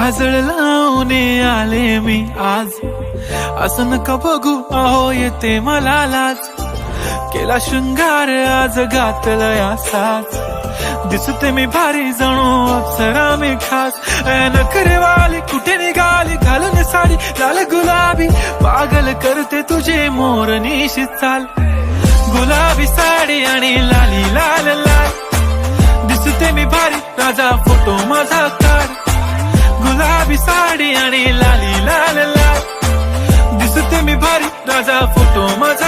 काजळ लावून आले मी आज, असं नका बघू अहो येते मला लाज. केला शृंगार आज घातलं असाच, दिसते मी भारी जणू अप्सरा मी खास. नखरेवाली कुठे निघाली घालून साडी लाल गुलाबी, पागल करते तुझे मोरनीशी चाल. गुलाबी साडी आणि लाली लाल लाल, दिसते मी भारी राजा फोटो माझा काढ. गुलाबी साडी आणि लाली लाल लाल, दिसते मी भारी राजा फोटो माझा